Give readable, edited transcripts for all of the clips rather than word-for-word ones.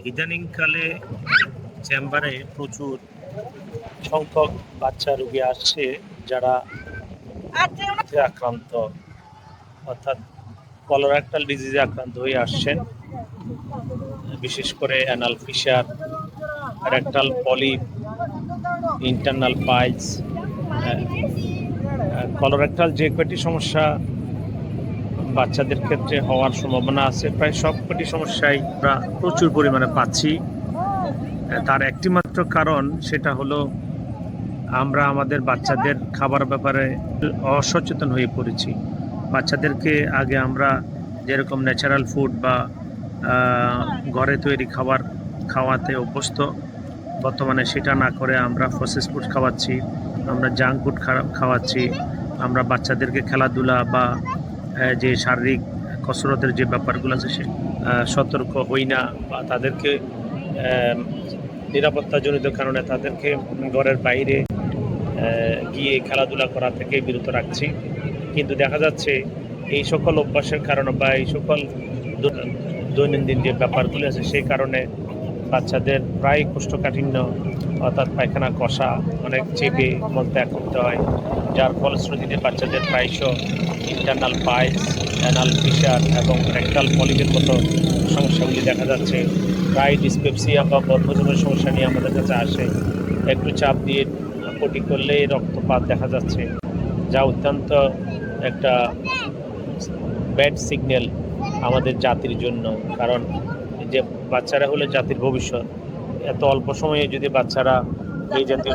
ইদানিংকালে চেম্বারে প্রচুর সংখ্যক বাচ্চা রোগী আসছে যারা আক্রান্ত, অর্থাৎ কলোরেক্টাল ডিজিজে আক্রান্ত হয়ে আসছেন। বিশেষ করে anal fisher, rectal polyp, internal piles, colorectal যে কয়টি সমস্যা বাচ্চাদের ক্ষেত্রে হওয়ার সম্ভাবনা আছে, প্রায় সব কটি সমস্যাই আমরা প্রচুর পরিমাণে পাচ্ছি। তার একটি মাত্র কারণ, সেটা হলো আমরা আমাদের বাচ্চাদের খাবার ব্যাপারে অসচেতন হয়ে পড়েছি। বাচ্চাদেরকে আগে আমরা যেরকম ন্যাচারাল ফুড বা ঘরে তৈরি খাবার খাওয়াতে অভ্যস্ত, বর্তমানে সেটা না করে আমরা প্রসেস ফুড খাওয়াচ্ছি, আমরা জাঙ্ক ফুড খাওয়াচ্ছি। আমরা বাচ্চাদেরকে খেলাধুলা বা যে শারীরিক কসরতের যে ব্যাপারগুলো আছে সে সতর্ক হই না, বা তাদেরকে নিরাপত্তাজনিত কারণে তাদেরকে ঘরের বাইরে গিয়ে খেলাধুলা করা থেকে বিরত রাখছি। কিন্তু দেখা যাচ্ছে এই সকল অভ্যাসের কারণে বা এই সকল দৈনন্দিন যে ব্যাপারগুলো আছে সেই কারণে বাচ্চাদের প্রায় কোষ্ঠকাঠিন্য, অর্থাৎ পায়খানা কষা, অনেক চেপে মলত্যাগ করতে হয়, যার ফলশ্রুতিতে বাচ্চাদের প্রায়শ ইন্টারনাল পাইলস, অ্যানাল ফিশার এবং রেক্টাল পলিপের মতো সমস্যাগুলি দেখা যাচ্ছে। প্রায় ডিসপেপসিয়া বা বদহজমের সমস্যা নিয়ে আমাদের কাছে আসে। একটু চাপ দিয়ে পটি করলেই রক্তপাত দেখা যাচ্ছে, যা অত্যন্ত একটা ব্যাড সিগন্যাল আমাদের জাতির জন্য। কারণ যে বাচ্চারা হলে জাতির ভবিষ্যৎ, এত অল্প সময়ে যদি বাচ্চারা এই জাতীয়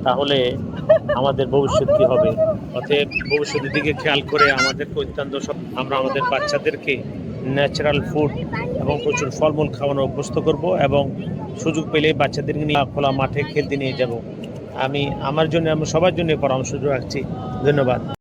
তাহলে আমাদের ভবিষ্যৎ কী হবে? অতএব ভবিষ্যতের দিকে খেয়াল করে আমাদেরকে অত্যন্ত আমরা আমাদের বাচ্চাদেরকে ন্যাচারাল ফুড এবং প্রচুর ফলমূল খাওয়ানো অভ্যস্ত করব, এবং সুযোগ পেলে বাচ্চাদেরকে নিয়ে খোলা মাঠে খেলতে নিয়ে যাব। আমি সবার জন্য পরামর্শ রাখছি। ধন্যবাদ।